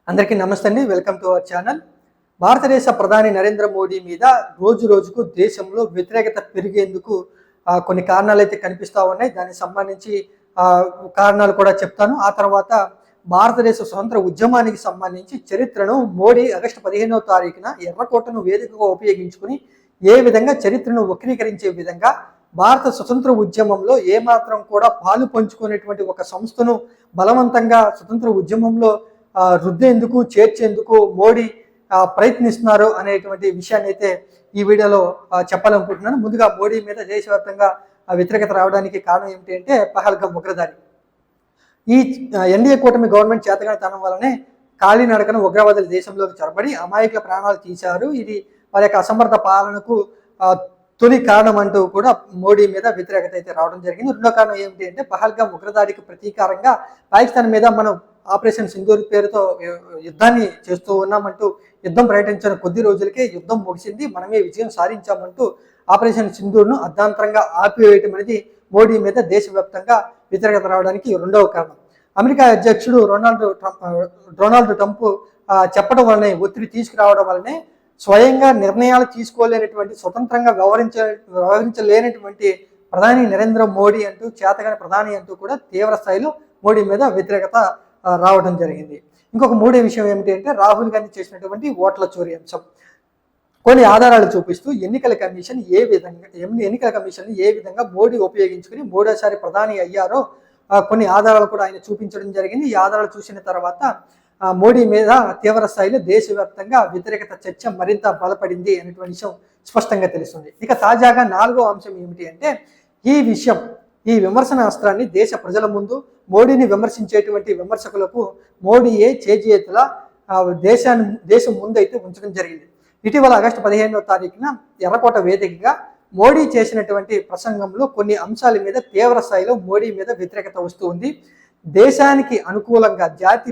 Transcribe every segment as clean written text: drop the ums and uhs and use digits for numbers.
అందరికీ నమస్తే అండి. Welcome to our channel. భారతదేశ ప్రధాని నరేంద్ర మోడీ మీద రోజు రోజుకు దేశంలో వ్యతిరేకత పెరిగేందుకు కొన్ని కారణాలైతే కనిపిస్తూ ఉన్నాయి. దానికి సంబంధించి కారణాలు కూడా చెప్తాను. ఆ తర్వాత భారతదేశ స్వతంత్ర ఉద్యమానికి సంబంధించి చరిత్రను మోడీ ఆగస్టు 15వ తారీఖున ఎర్రకోటను వేదికగా ఉపయోగించుకుని ఏ విధంగా చరిత్రను వక్రీకరించే విధంగా భారత స్వతంత్ర ఉద్యమంలో ఏమాత్రం కూడా పాలు పంచుకునేటువంటి ఒక సంస్థను బలవంతంగా స్వతంత్ర ఉద్యమంలో రుద్దేందుకు చేర్చేందుకు మోడీ ప్రయత్నిస్తున్నారు అనేటువంటి విషయాన్ని అయితే ఈ వీడియోలో చెప్పాలనుకుంటున్నాను. ముందుగా మోడీ మీద దేశవ్యాప్తంగా వ్యతిరేకత రావడానికి కారణం ఏమిటి అంటే పహల్గామ్ ఉగ్రదాడి. ఈ ఎన్డీఏ కూటమి గవర్నమెంట్ చేతగానితనం వల్లనే కాలినడకన ఉగ్రవాదులు దేశంలోకి చొరబడి అమాయకుల ప్రాణాలు తీశారు. ఇది వారి యొక్క అసమర్థ పాలనకు తొలి కారణం అంటూ కూడా మోడీ మీద వ్యతిరేకత అయితే రావడం జరిగింది. రెండో కారణం ఏమిటి అంటే పహల్గామ్ ఉగ్రదాడికి ప్రతీకారంగా పాకిస్తాన్ మీద మనం ఆపరేషన్ సింధూర్ పేరుతో యుద్ధాన్ని చేస్తూ ఉన్నామంటూ యుద్ధం ప్రకటించిన కొద్ది రోజులకే యుద్ధం ముగిసింది, మనమే విజయం సాధించామంటూ ఆపరేషన్ సింధూర్ను అర్ధాంతరంగా ఆపివేయటం అనేది మోడీ మీద దేశవ్యాప్తంగా వ్యతిరేకత రావడానికి రెండవ కారణం. అమెరికా అధ్యక్షుడు డొనాల్డ్ ట్రంప్ చెప్పడం వల్లనే, ఒత్తిడి తీసుకురావడం వల్లనే స్వయంగా నిర్ణయాలు తీసుకోలేనటువంటి, స్వతంత్రంగా వ్యవహరించలేనటువంటి ప్రధాని నరేంద్ర మోడీ అంటూ, చేతగాని ప్రధాని అంటూ కూడా తీవ్ర స్థాయిలో మోడీ మీద వ్యతిరేకత రావడం జరిగింది. ఇంకొక మూడో విషయం ఏమిటి అంటే రాహుల్ గాంధీ చేసినటువంటి ఓట్ల చోరీ అంశం. కొన్ని ఆధారాలు చూపిస్తూ ఎన్నికల కమిషన్ ఏ విధంగా మోడీ ఉపయోగించుకుని మూడోసారి ప్రధాని అయ్యారో కొన్ని ఆధారాలు కూడా ఆయన చూపించడం జరిగింది. ఈ ఆధారాలు చూసిన తర్వాత మోడీ మీద తీవ్ర స్థాయిలో దేశవ్యాప్తంగా వ్యతిరేకత చర్చ మరింత బలపడింది అనేటువంటి విషయం స్పష్టంగా తెలుస్తుంది. ఇక తాజాగా నాలుగో అంశం ఏమిటి అంటే ఈ విమర్శన అస్త్రాన్ని దేశ ప్రజల ముందు మోడీని విమర్శించేటువంటి విమర్శకులకు మోడీయే చేజేతుల దేశం ముందైతే ఉంచడం జరిగింది. ఇటీవల ఆగస్టు 15వ తారీఖున ఎర్రకోట వేదికగా మోడీ చేసినటువంటి ప్రసంగంలో కొన్ని అంశాల మీద తీవ్ర స్థాయిలో మోడీ మీద వ్యతిరేకత వస్తూ ఉంది. దేశానికి అనుకూలంగా జాతి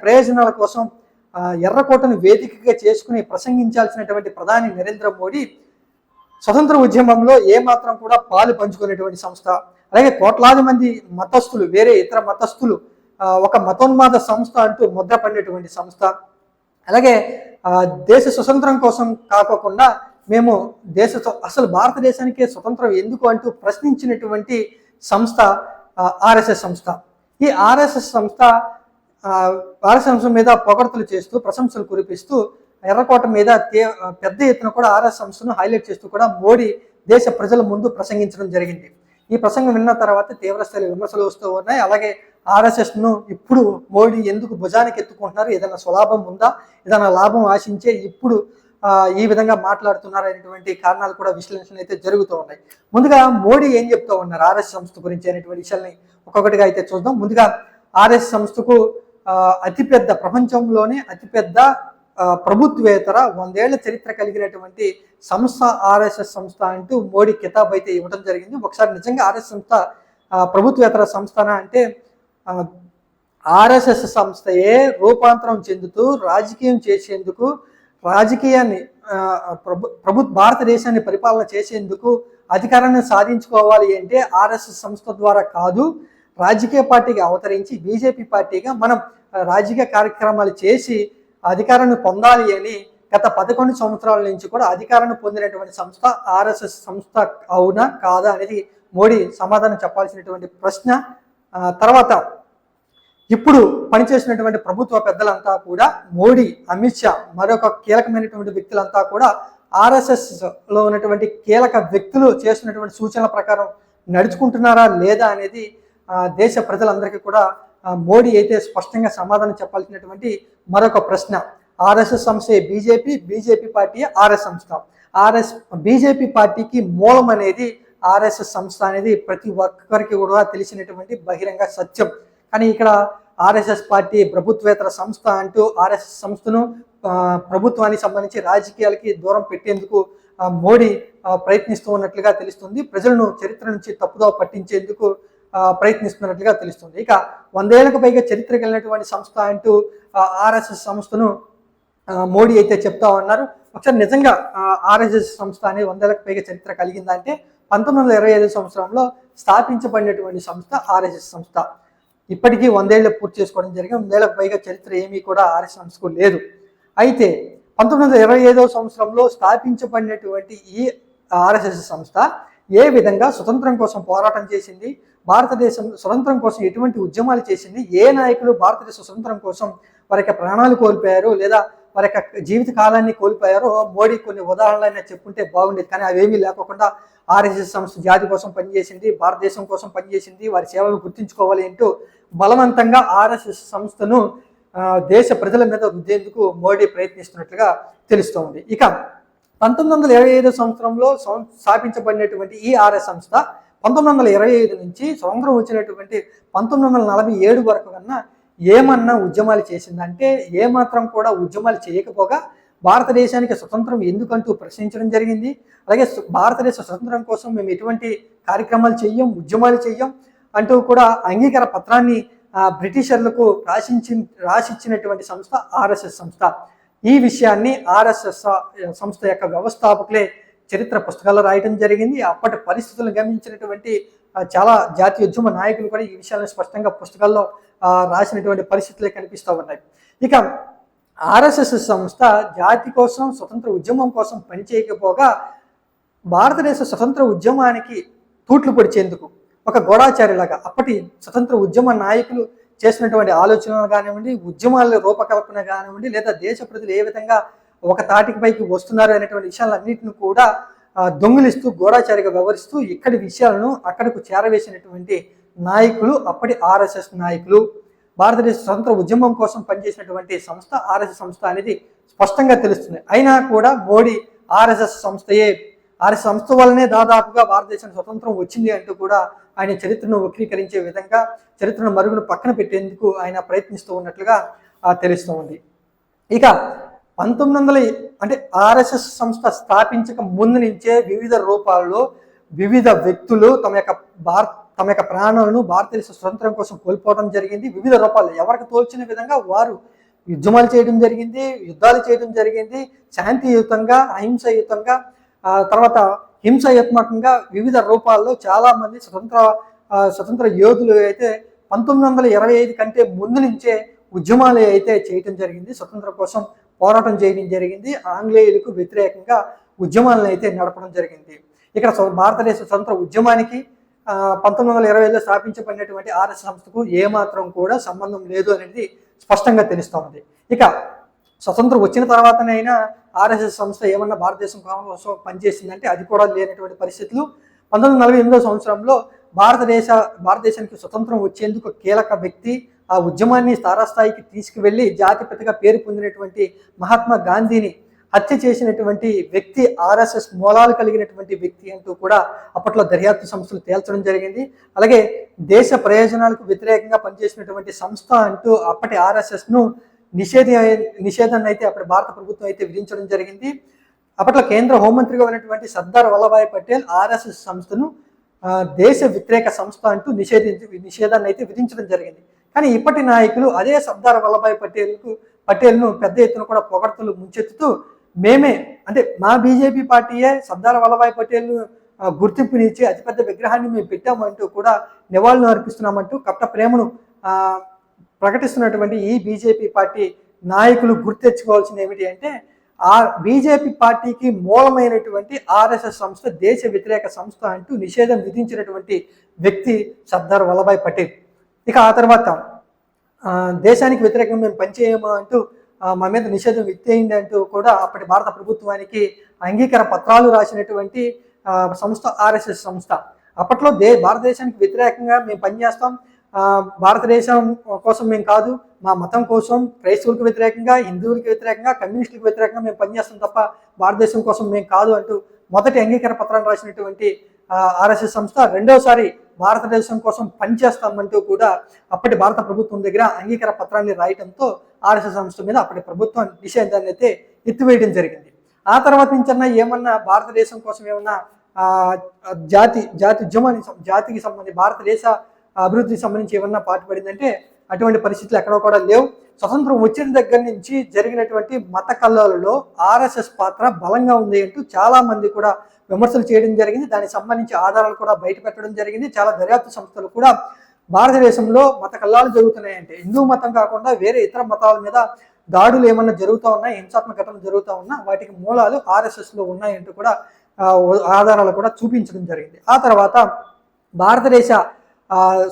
ప్రయోజనాల కోసం ఎర్రకోటను వేదికగా చేసుకుని ప్రసంగించాల్సినటువంటి ప్రధాని నరేంద్ర మోడీ స్వతంత్ర ఉద్యమంలో ఏమాత్రం కూడా పాలు పంచుకునేటువంటి సంస్థ, అలాగే కోట్లాది మంది మతస్థులు, వేరే ఇతర మతస్థులు ఒక మతోన్మాద సంస్థ అంటూ ముద్ర పడినటువంటి సంస్థ, అలాగే దేశ స్వతంత్రం కోసం కాకోకుండా మేము అసలు భారతదేశానికే స్వతంత్రం ఎందుకు అంటూ ప్రశ్నించినటువంటి సంస్థ ఆర్ఎస్ఎస్ సంస్థ. ఈ ఆర్ఎస్ఎస్ సంస్థ మీద పొగడ్తలు చేస్తూ, ప్రశంసలు కురిపిస్తూ ఎర్రకోట మీద పెద్ద ఎత్తున కూడా ఆర్ఎస్ సంస్థను హైలైట్ చేస్తూ కూడా మోడీ దేశ ప్రజల ముందు ప్రసంగించడం జరిగింది. ఈ ప్రసంగం విన్న తర్వాత తీవ్రస్థాయి విమర్శలు వస్తూ ఉన్నాయి. అలాగే ఆర్ఎస్ఎస్ను ఇప్పుడు మోడీ ఎందుకు భుజానికి ఎత్తుకుంటున్నారు, ఏదైనా స్వలాభం ఉందా, ఏదైనా లాభం ఆశించే ఇప్పుడు ఈ విధంగా మాట్లాడుతున్నారు అనేటువంటి కారణాలు కూడా విశ్లేషణ అయితే జరుగుతూ ఉన్నాయి. ముందుగా మోడీ ఏం చెప్తూ ఉన్నారు ఆర్ఎస్ సంస్థ గురించి అనేటువంటి విషయాల్ని ఒక్కొక్కటిగా అయితే చూద్దాం. ముందుగా ఆర్ఎస్ సంస్థకు ప్రపంచంలోనే అతిపెద్ద ప్రభుత్వేతర 100 ఏళ్ల చరిత్ర కలిగినటువంటి సంస్థ ఆర్ఎస్ఎస్ సంస్థ అంటూ మోడీ కితాబ్ అయితే ఇవ్వడం జరిగింది. ఒకసారి నిజంగా ఆర్ఎస్ సంస్థ ప్రభుత్వేతర సంస్థనా అంటే ఆర్ఎస్ఎస్ సంస్థయే రూపాంతరం చెందుతూ రాజకీయం చేసేందుకు, భారతదేశాన్ని పరిపాలన చేసేందుకు అధికారాన్ని సాధించుకోవాలి అంటే ఆర్ఎస్ఎస్ సంస్థ ద్వారా కాదు, రాజకీయ పార్టీగా అవతరించి బీజేపీ పార్టీగా మనం రాజకీయ కార్యక్రమాలు చేసి అధికారాన్ని పొందాలి అని గత 11 సంవత్సరాల నుంచి కూడా అధికారాన్ని పొందినటువంటి సంస్థ ఆర్ఎస్ఎస్ సంస్థ అవునా కాదా అనేది మోడీ సమాధానం చెప్పాల్సినటువంటి ప్రశ్న. తర్వాత ఇప్పుడు పనిచేసినటువంటి ప్రభుత్వ పెద్దలంతా కూడా మోడీ, అమిత్ షా, మరొక కీలకమైనటువంటి వ్యక్తులంతా కూడా ఆర్ఎస్ఎస్లో ఉన్నటువంటి కీలక వ్యక్తులు చేస్తున్నటువంటి సూచనల ప్రకారం నడుచుకుంటున్నారా లేదా అనేది దేశ ప్రజలందరికీ కూడా మోడీ అయితే స్పష్టంగా సమాధానం చెప్పాల్సినటువంటి మరొక ప్రశ్న. ఆర్ఎస్ఎస్ సంస్థే బీజేపీ పార్టీ ఆర్ఎస్ సంస్థ. బీజేపీ పార్టీకి మూలం అనేది ఆర్ఎస్ఎస్ సంస్థ అనేది ప్రతి ఒక్కరికి కూడా తెలిసినటువంటి బహిరంగ సత్యం. కానీ ఇక్కడ ఆర్ఎస్ఎస్ పార్టీ ప్రభుత్వేతర సంస్థ అంటూ ఆర్ఎస్ఎస్ సంస్థను ప్రభుత్వానికి సంబంధించి రాజకీయాలకి దూరం పెట్టేందుకు మోడీ ప్రయత్నిస్తూ ఉన్నట్లుగా తెలుస్తుంది. ప్రజలను చరిత్ర నుంచి తప్పుదోవ పట్టించేందుకు ప్రయత్నిస్తున్నట్లుగా తెలుస్తుంది. ఇక 100 ఏళ్లకు పైగా చరిత్ర కలిగినటువంటి సంస్థ అంటూ ఆర్ఎస్ఎస్ సంస్థను మోడీ అయితే చెప్తా ఉన్నారు. ఒకసారి నిజంగా ఆర్ఎస్ఎస్ సంస్థ అనేది 100 ఏళ్లకు పైగా చరిత్ర కలిగిందంటే 1925 సంవత్సరంలో స్థాపించబడినటువంటి సంస్థ ఆర్ఎస్ఎస్ సంస్థ. ఇప్పటికీ 100 ఏళ్ళు పూర్తి చేసుకోవడం జరిగింది. 100 ఏళ్లకు పైగా చరిత్ర ఏమీ కూడా ఆర్ఎస్ఎస్ సంస్థకు లేదు. అయితే 1925వ సంవత్సరంలో స్థాపించబడినటువంటి ఈ ఆర్ఎస్ఎస్ సంస్థ ఏ విధంగా స్వతంత్రం కోసం పోరాటం చేసింది, భారతదేశం స్వతంత్రం కోసం ఎటువంటి ఉద్యమాలు చేసింది, ఏ నాయకులు భారతదేశ స్వతంత్రం కోసం వారి యొక్క ప్రాణాలు కోల్పోయారు లేదా వారి యొక్క జీవిత కాలాన్ని కోల్పోయారో మోడీ కొన్ని ఉదాహరణలైనా చెప్పుంటే బాగుండేది. కానీ అవేమీ లేకుండా ఆర్ఎస్ఎస్ సంస్థ జాతి కోసం పనిచేసింది, భారతదేశం కోసం పనిచేసింది, వారి సేవలను గుర్తించుకోవాలి అంటూ బలవంతంగా ఆర్ఎస్ఎస్ సంస్థను దేశ ప్రజల మీద రుద్దేందుకు మోడీ ప్రయత్నిస్తున్నట్లుగా తెలుస్తోంది. ఇక 1925 సంవత్సరంలో స్థాపించబడినటువంటి ఈ ఆర్ఎస్ సంస్థ 1925 నుంచి స్వతంత్రం వచ్చినటువంటి 1947 వరకు కన్నా ఏమన్నా ఉద్యమాలు చేసిందంటే ఏమాత్రం కూడా ఉద్యమాలు చేయకపోగా భారతదేశానికి స్వతంత్రం ఎందుకంటూ ప్రశ్నించడం జరిగింది. అలాగే భారతదేశ స్వతంత్రం కోసం మేము ఎటువంటి కార్యక్రమాలు చెయ్యం, ఉద్యమాలు చెయ్యం అంటూ కూడా అంగీకార పత్రాన్ని బ్రిటిషర్లకు రాసిచ్చినటువంటి సంస్థ ఆర్ఎస్ఎస్ సంస్థ. ఈ విషయాన్ని ఆర్ఎస్ఎస్ సంస్థ యొక్క వ్యవస్థాపకులే చరిత్ర పుస్తకాల్లో రాయడం జరిగింది. అప్పటి పరిస్థితులను గమనించినటువంటి చాలా జాతీయోద్యమ నాయకులు కూడా ఈ విషయాలను స్పష్టంగా పుస్తకాల్లో రాసినటువంటి పరిస్థితులే కనిపిస్తూ ఉన్నాయి. ఇక ఆర్ఎస్ఎస్ సంస్థ జాతి కోసం స్వతంత్ర ఉద్యమం కోసం పనిచేయకపోగా భారతదేశ స్వతంత్ర ఉద్యమానికి తూట్లు పొడిచేందుకు ఒక గూఢాచారిలాగా అప్పటి స్వతంత్ర ఉద్యమ నాయకులు చేసినటువంటి ఆలోచనలు కానివ్వండి, ఉద్యమాల రూపకల్పన కానివ్వండి, లేదా దేశ ప్రజలు ఏ విధంగా ఒక తాటికి పైకి వస్తున్నారు అనేటువంటి విషయాలన్నింటిని కూడా దొంగిలిస్తూ గూఢాచారిగా వ్యవహరిస్తూ ఇక్కడి విషయాలను అక్కడకు చేరవేసినటువంటి నాయకులు అప్పటి ఆర్ఎస్ఎస్ నాయకులు. భారతదేశ స్వతంత్ర ఉద్యమం కోసం పనిచేసినటువంటి సంస్థ ఆర్ఎస్ఎస్ సంస్థ అనేది స్పష్టంగా తెలుస్తుంది. అయినా కూడా మోడీ ఆర్ఎస్ఎస్ సంస్థ వల్లనే దాదాపుగా భారతదేశానికి స్వతంత్రం వచ్చింది అంటూ కూడా ఆయన చరిత్రను వక్రీకరించే విధంగా చరిత్రను మరుగును పక్కన పెట్టేందుకు ఆయన ప్రయత్నిస్తూ ఉన్నట్లుగా తెలుస్తూ ఉంది. ఇక 1900 అంటే ఆర్ఎస్ఎస్ సంస్థ స్థాపించక ముందు నుంచే వివిధ రూపాల్లో వివిధ వ్యక్తులు తమ యొక్క ప్రాణాలను భారతదేశ స్వతంత్రం కోసం కోల్పోవడం జరిగింది. వివిధ రూపాల్లో ఎవరికి తోల్చిన విధంగా వారు ఉద్యమాలు చేయడం జరిగింది, యుద్ధాలు చేయడం జరిగింది, శాంతియుతంగా అహింసాయుతంగా తర్వాత హింసాత్మకంగా వివిధ రూపాల్లో చాలామంది స్వతంత్ర యోధులు అయితే 1925 కంటే ముందు నుంచే ఉద్యమాలు అయితే చేయడం జరిగింది, స్వతంత్రం కోసం పోరాటం చేయడం జరిగింది, ఆంగ్లేయులకు వ్యతిరేకంగా ఉద్యమాలను అయితే నడపడం జరిగింది. ఇక్కడ భారతదేశ స్వతంత్ర ఉద్యమానికి 1920లో స్థాపించబడినటువంటి ఆర్ఎస్ సంస్థకు ఏమాత్రం కూడా సంబంధం లేదు అనేది స్పష్టంగా తెలుస్తూ ఉంది. ఇక స్వతంత్రం వచ్చిన తర్వాతనైనా ఆర్ఎస్ఎస్ సంస్థ ఏమన్నా భారతదేశం కోసం పనిచేసిందంటే అది కూడా లేనటువంటి పరిస్థితులు. 1948 సంవత్సరంలో భారతదేశానికి స్వతంత్రం వచ్చేందుకు కీలక వ్యక్తి, ఆ ఉద్యమాన్ని తారాస్థాయికి తీసుకువెళ్ళి జాతిపితగా పేరు పొందినటువంటి మహాత్మా గాంధీని హత్య చేసినటువంటి వ్యక్తి ఆర్ఎస్ఎస్ మూలాలు కలిగినటువంటి వ్యక్తి అంటూ కూడా అప్పట్లో దర్యాప్తు సంస్థలు తేల్చడం జరిగింది. అలాగే దేశ ప్రయోజనాలకు వ్యతిరేకంగా పనిచేసినటువంటి సంస్థ అంటూ అప్పటి ఆర్ఎస్ఎస్ను నిషేధాన్ని అయితే అప్పటి భారత ప్రభుత్వం అయితే విధించడం జరిగింది. అప్పట్లో కేంద్ర హోంమంత్రిగా ఉన్నటువంటి సర్దార్ వల్లభాయ్ పటేల్ ఆర్ఎస్ఎస్ సంస్థను దేశ వ్యతిరేక సంస్థ అంటూ నిషేధాన్ని అయితే విధించడం జరిగింది. కానీ ఇప్పటి నాయకులు అదే సర్దార్ వల్లభాయ్ పటేల్ను పెద్ద ఎత్తున కూడా పొగడ్తలు ముంచెత్తుతూ మేమే అంటే మా బీజేపీ పార్టీయే సర్దార్ వల్లభాయ్ పటేల్ను గుర్తింపునిచ్చి అతిపెద్ద విగ్రహాన్ని మేము పెట్టామంటూ కూడా నివాళులు అర్పిస్తున్నామంటూ కట్ట ప్రేమను ప్రకటిస్తున్నటువంటి ఈ బీజేపీ పార్టీ నాయకులు గుర్తెచ్చుకోవాల్సింది ఏమిటి అంటే ఆ బీజేపీ పార్టీకి మూలమైనటువంటి ఆర్ఎస్ఎస్ సంస్థ దేశ వ్యతిరేక సంస్థ అంటూ నిషేధం విధించినటువంటి వ్యక్తి సర్దార్ వల్లభాయ్ పటేల్. ఇక ఆ తర్వాత దేశానికి వ్యతిరేకంగా మేము పనిచేయమా అంటూ మా మీద నిషేధం ఎత్తేయండి అంటూ కూడా అప్పటి భారత ప్రభుత్వానికి అంగీకార పత్రాలు రాసినటువంటి సంస్థ ఆర్ఎస్ఎస్ సంస్థ. అప్పట్లో భారతదేశానికి వ్యతిరేకంగా మేము పనిచేస్తాం, భారతదేశం కోసం మేము కాదు, మా మతం కోసం క్రైస్తవులకు వ్యతిరేకంగా, హిందువులకు వ్యతిరేకంగా, కమ్యూనిస్టులకు వ్యతిరేకంగా మేము పనిచేస్తాం తప్ప భారతదేశం కోసం మేము కాదు అంటూ మొదటి అంగీకార పత్రాన్ని రాసినటువంటి ఆర్ఎస్ఎస్ సంస్థ రెండోసారి భారతదేశం కోసం పనిచేస్తామంటూ కూడా అప్పటి భారత ప్రభుత్వం దగ్గర అంగీకార పత్రాన్ని రాయడంతో ఆర్ఎస్ఎస్ సంస్థ మీద అప్పటి ప్రభుత్వం నిషేధాన్ని అయితే ఎత్తివేయడం జరిగింది. ఆ తర్వాత నుంచన్నా ఏమన్నా భారతదేశం కోసం ఏమన్నా జాతి జాతికి సంబంధించి భారతదేశ అభివృద్ధికి సంబంధించి ఏమన్నా పాటుపడిందంటే అటువంటి పరిస్థితులు ఎక్కడో కూడా లేవు. స్వతంత్రం వచ్చిన దగ్గర నుంచి జరిగినటువంటి మత కల్లోలలో ఆర్ఎస్ఎస్ పాత్ర బలంగా ఉంది అంటూ చాలా మంది కూడా విమర్శలు చేయడం జరిగింది. దానికి సంబంధించి ఆధారాలు కూడా బయట పెట్టడం జరిగింది. చాలా దర్యాప్తు సంస్థలు కూడా భారతదేశంలో మత కల్లాలు జరుగుతున్నాయంటే హిందూ మతం కాకుండా వేరే ఇతర మతాల మీద దాడులు ఏమన్నా జరుగుతూ ఉన్నాయి, హింసాత్మక ఘటనలు జరుగుతూ ఉన్నా వాటికి మూలాలు ఆర్ఎస్ఎస్లో ఉన్నాయంటూ కూడా ఆధారాలు కూడా చూపించడం జరిగింది. ఆ తర్వాత భారతదేశ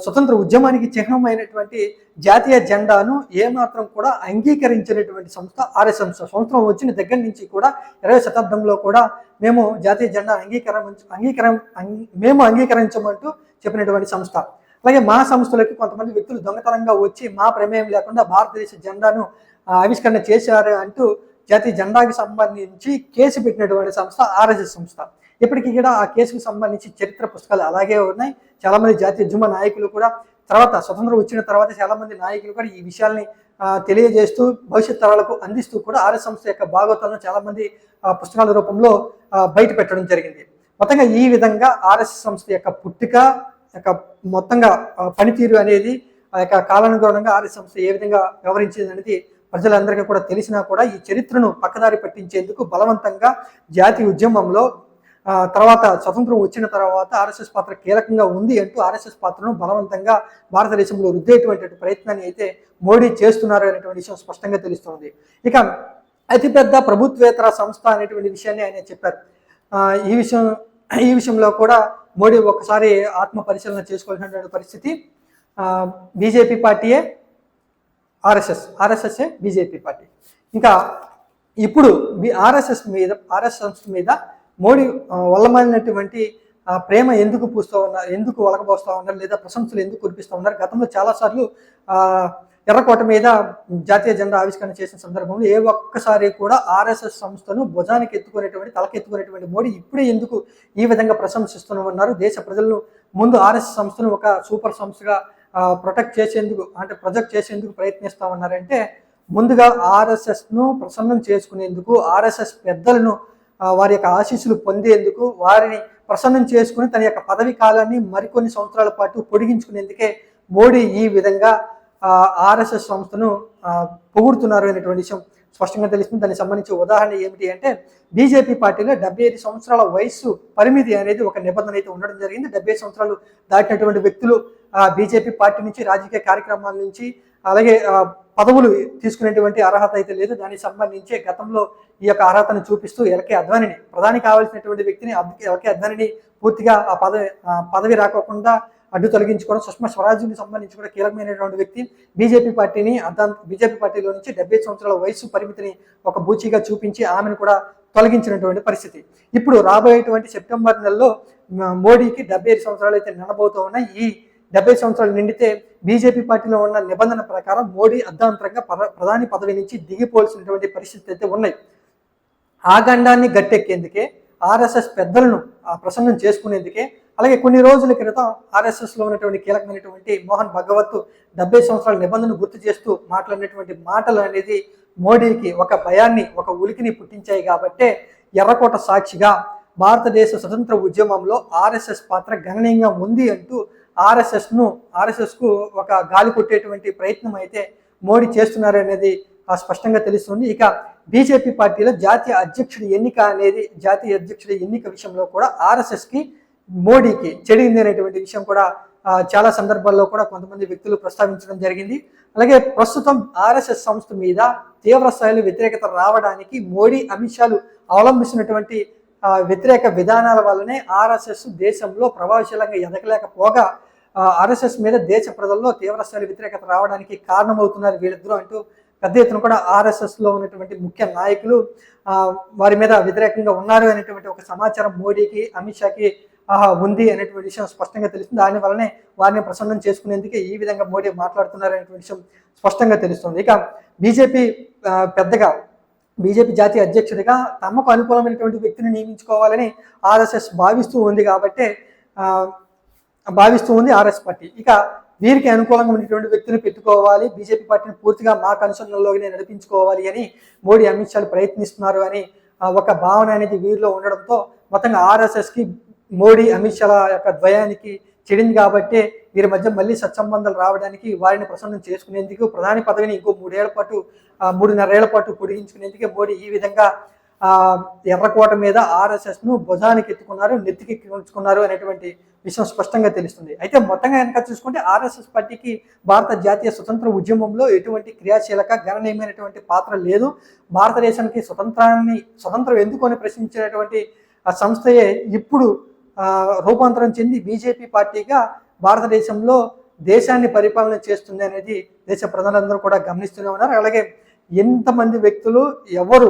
స్వతంత్ర ఉద్యమానికి చిహ్నమైనటువంటి జాతీయ జెండాను ఏమాత్రం కూడా అంగీకరించినటువంటి సంస్థ ఆర్ఎస్ఎస్. సంవత్సరం వచ్చిన దగ్గర నుంచి కూడా 20వ శతాబ్దంలో కూడా మేము జాతీయ జెండా అంగీకరించమంటూ చెప్పినటువంటి సంస్థ. అలాగే మా సంస్థలకి కొంతమంది వ్యక్తులు దొంగతనంగా వచ్చి మా ప్రమేయం లేకుండా భారతదేశ జెండాను ఆవిష్కరణ చేశారు అంటూ జాతీయ జెండాకి సంబంధించి కేసు పెట్టినటువంటి సంస్థ ఆర్ఎస్ఎస్ సంస్థ. ఇప్పటికీ కూడా ఆ కేసుకు సంబంధించి చరిత్ర పుస్తకాలు అలాగే ఉన్నాయి. చాలామంది జాతీయ ఉద్యమ నాయకులు కూడా తర్వాత స్వతంత్రం వచ్చిన తర్వాత చాలామంది నాయకులు కూడా ఈ విషయాల్ని తెలియజేస్తూ భవిష్యత్ తరాలకు అందిస్తూ కూడా ఆర్ఎస్ సంస్థ యొక్క భాగవతాలను చాలామంది పుస్తకాల రూపంలో బయట పెట్టడం జరిగింది. మొత్తంగా ఈ విధంగా ఆర్ఎస్ఎస్ సంస్థ యొక్క పుట్టుక యొక్క మొత్తంగా పనితీరు అనేది ఆ యొక్క కాలానుగుణంగా ఆర్ఎస్ సంస్థ ఏ విధంగా వ్యవహరించింది అనేది ప్రజలందరికీ కూడా తెలిసినా కూడా ఈ చరిత్రను పక్కదారి పట్టించేందుకు బలవంతంగా జాతీయ ఉద్యమంలో తర్వాత స్వతంత్రం వచ్చిన తర్వాత ఆర్ఎస్ఎస్ పాత్ర కీలకంగా ఉంది అంటూ ఆర్ఎస్ఎస్ పాత్రను బలవంతంగా భారతదేశంలో రుద్దేటువంటి ప్రయత్నాన్ని అయితే మోడీ చేస్తున్నారు అనేటువంటి విషయం స్పష్టంగా తెలుస్తోంది. ఇక అతిపెద్ద ప్రభుత్వేతర సంస్థ అనేటువంటి విషయాన్ని ఆయన చెప్పారు. ఈ విషయంలో కూడా మోడీ ఒకసారి ఆత్మ పరిశీలన చేసుకోవాల్సినటువంటి పరిస్థితి. బీజేపీ పార్టీయే ఆర్ఎస్ఎస్ఏ బీజేపీ పార్టీ. ఇంకా ఇప్పుడు ఆర్ఎస్ఎస్ సంస్థ మీద మోడీ వల్లమైనటువంటి ప్రేమ ఎందుకు పూస్తూ ఉన్నారు, ఎందుకు ఒలకబోస్తూ ఉన్నారు, లేదా ప్రశంసలు ఎందుకు కురిపిస్తూ ఉన్నారు? గతంలో చాలాసార్లు ఎర్రకోట మీద జాతీయ జెండా ఆవిష్కరణ చేసిన సందర్భంలో ఏ ఒక్కసారి కూడా ఆర్ఎస్ఎస్ సంస్థను భుజానికి ఎత్తుకునేటువంటి తలకెత్తుకునేటువంటి మోడీ ఇప్పుడే ఎందుకు ఈ విధంగా ప్రశంసిస్తూ ఉన్నారు? దేశ ప్రజలను ముందు ఆర్ఎస్ఎస్ సంస్థను ఒక సూపర్ సంస్థగా ప్రొజెక్ట్ చేసేందుకు ప్రయత్నిస్తూ ఉన్నారంటే ముందుగా ఆర్ఎస్ఎస్ను ప్రసన్నం చేసుకునేందుకు, ఆర్ఎస్ఎస్ పెద్దలను వారి యొక్క ఆశీస్సులు పొందేందుకు, వారిని ప్రసన్నం చేసుకుని తన యొక్క పదవి కాలాన్ని మరికొన్ని సంవత్సరాల పాటు పొడిగించుకునేందుకే మోడీ ఈ విధంగా ఆర్ఎస్ఎస్ సంస్థను పొగుడుతున్నారు అనేటువంటి విషయం స్పష్టంగా తెలుస్తుంది. దానికి సంబంధించి ఉదాహరణ ఏమిటి అంటే బీజేపీ పార్టీలో 75 సంవత్సరాల వయస్సు పరిమితి అనేది ఒక నిబంధన అయితే ఉండడం జరిగింది. 75 సంవత్సరాలు దాటినటువంటి వ్యక్తులు బీజేపీ పార్టీ నుంచి రాజకీయ కార్యక్రమాల నుంచి అలాగే పదవులు తీసుకునేటువంటి అర్హత అయితే లేదు. దానికి సంబంధించి గతంలో ఈ యొక్క అర్హతను చూపిస్తూ ఎల్కే అద్వానీని, ప్రధాని కావాల్సినటువంటి వ్యక్తిని ఎల్కే అద్వానీని పూర్తిగా ఆ పదవి రాకోకుండా అడ్డు తొలగించుకోవడం, సుష్మా స్వరాజ్కి సంబంధించి కూడా కీలకమైనటువంటి వ్యక్తి బీజేపీ పార్టీలో నుంచి 75 సంవత్సరాల వయసు పరిమితిని ఒక బూచిగా చూపించి ఆమెను కూడా తొలగించినటువంటి పరిస్థితి. ఇప్పుడు రాబోయేటువంటి సెప్టెంబర్ నెలలో మోడీకి 75 సంవత్సరాలు అయితే నిండబోతూ ఉన్నాయి. ఈ 70 సంవత్సరాలు నిండితే బీజేపీ పార్టీలో ఉన్న నిబంధన ప్రకారం మోడీ అర్ధాంతరంగా ప్రధాని పదవి నుంచి దిగిపోవాల్సినటువంటి పరిస్థితులు అయితే ఉన్నాయి. ఆ గండాన్ని గట్టెక్కేందుకే ఆర్ఎస్ఎస్ పెద్దలను ప్రసన్నం చేసుకునేందుకే, అలాగే కొన్ని రోజుల క్రితం ఆర్ఎస్ఎస్లో ఉన్నటువంటి కీలకమైనటువంటి మోహన్ భగవత్ 70 సంవత్సరాల నిబంధనను గుర్తు చేస్తూ మాట్లాడినటువంటి మాటలు అనేది మోడీకి ఒక భయాన్ని, ఒక ఉలికిని పుట్టించాయి. కాబట్టే ఎర్రకోట సాక్షిగా భారతదేశ స్వతంత్ర ఉద్యమంలో ఆర్ఎస్ఎస్ పాత్ర గణనీయంగా ఉంది అంటూ ఆర్ఎస్ఎస్కు ఒక గాలి కొట్టేటువంటి ప్రయత్నం అయితే మోడీ చేస్తున్నారు అనేది స్పష్టంగా తెలుస్తుంది. ఇక బీజేపీ పార్టీలో జాతీయ అధ్యక్షుడి ఎన్నిక విషయంలో కూడా ఆర్ఎస్ఎస్కి మోడీకి చెడింది అనేటువంటి విషయం కూడా చాలా సందర్భాల్లో కూడా కొంతమంది వ్యక్తులు ప్రస్తావించడం జరిగింది. అలాగే ప్రస్తుతం ఆర్ఎస్ఎస్ సంస్థ మీద తీవ్ర స్థాయిలో వ్యతిరేకత రావడానికి మోడీ అమిత్ షాలు అవలంబిస్తున్నటువంటి వ్యతిరేక విధానాల వల్లనే ఆర్ఎస్ఎస్ దేశంలో ప్రభావశీలంగా ఎదగలేకపోగా ఆర్ఎస్ఎస్ మీద దేశ ప్రజల్లో తీవ్రస్థాయి వ్యతిరేకత రావడానికి కారణమవుతున్నారు వీళ్ళిద్దరూ అంటూ పెద్ద ఎత్తున కూడా ఆర్ఎస్ఎస్లో ఉన్నటువంటి ముఖ్య నాయకులు వారి మీద వ్యతిరేకంగా ఉన్నారు అనేటువంటి ఒక సమాచారం మోడీకి, అమిత్ షాకి ఉంది అనేటువంటి విషయం స్పష్టంగా తెలుస్తుంది. దాని వల్లనే వారిని ప్రసన్నం చేసుకునేందుకే ఈ విధంగా మోడీ మాట్లాడుతున్నారు అనేటువంటి విషయం స్పష్టంగా తెలుస్తుంది. ఇక బీజేపీ జాతీయ అధ్యక్షుడిగా తమకు అనుకూలమైనటువంటి వ్యక్తిని నియమించుకోవాలని ఆర్ఎస్ఎస్ భావిస్తూ ఉంది ఆర్ఎస్ పార్టీ. ఇక వీరికి అనుకూలంగా ఉన్నటువంటి వ్యక్తిని పెట్టుకోవాలి, బీజేపీ పార్టీని పూర్తిగా మా కనుసన్నల్లోనే నడిపించుకోవాలి అని మోడీ, అమిత్ షాలు ప్రయత్నిస్తున్నారు అని ఒక భావన అనేది వీరిలో ఉండడంతో మొత్తంగా ఆర్ఎస్ఎస్కి మోడీ, అమిత్ షాల యొక్క ద్వయానికి చెడింది. కాబట్టి వీరి మధ్య మళ్ళీ సత్సంబంధాలు రావడానికి, వారిని ప్రసన్నం చేసుకునేందుకు, ప్రధాని పదవిని ఇంకో 3.5 ఏళ్ల పాటు పొడిగించుకునేందుకే మోడీ ఈ విధంగా ఎర్రకోట మీద ఆర్ఎస్ఎస్ను భుజానికి ఎత్తుకున్నారు, నెత్తికి ఎక్కించుకున్నారు అనేటువంటి విషయం స్పష్టంగా తెలుస్తుంది. అయితే మొత్తంగా కనుక చూసుకుంటే ఆర్ఎస్ఎస్ పార్టీకి భారత జాతీయ స్వతంత్ర ఉద్యమంలో ఎటువంటి క్రియాశీలక గణనీయమైనటువంటి పాత్ర లేదు. భారతదేశానికి స్వతంత్రం ఎందుకు అని ప్రశ్నించినటువంటి ఆ సంస్థయే ఇప్పుడు రూపాంతరం చెంది బీజేపీ పార్టీగా భారతదేశంలో దేశాన్ని పరిపాలన చేస్తుంది అనేది దేశ ప్రజలందరూ కూడా గమనిస్తూనే ఉన్నారు. అలాగే ఎంతమంది వ్యక్తులు ఎవరు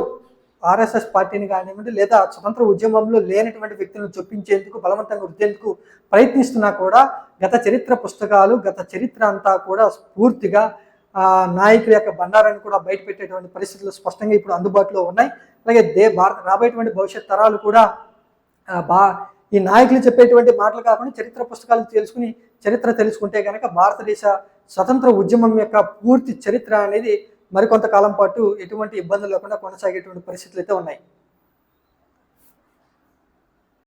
ఆర్ఎస్ఎస్ పార్టీని కానివ్వండి లేదా స్వతంత్ర ఉద్యమంలో లేనటువంటి వ్యక్తులను చొప్పించేందుకు బలవంతంగా వృద్ధేందుకు ప్రయత్నిస్తున్నా కూడా గత చరిత్ర పుస్తకాలు గత చరిత్ర అంతా కూడా పూర్తిగా నాయకుల యొక్క బండారాన్ని కూడా బయటపెట్టేటువంటి పరిస్థితులు స్పష్టంగా ఇప్పుడు అందుబాటులో ఉన్నాయి. అలాగే రాబోయేటువంటి భవిష్యత్ తరాలు కూడా ఈ నాయకులు చెప్పేటువంటి మాటలు కాకుండా చరిత్ర పుస్తకాలు చరిత్ర తెలుసుకుంటే కనుక భారతదేశ స్వతంత్ర ఉద్యమం యొక్క పూర్తి చరిత్ర అనేది మరికొంతకాలం పాటు ఎటువంటి ఇబ్బందులు లేకుండా కొనసాగేటువంటి పరిస్థితులు అయితే ఉన్నాయి.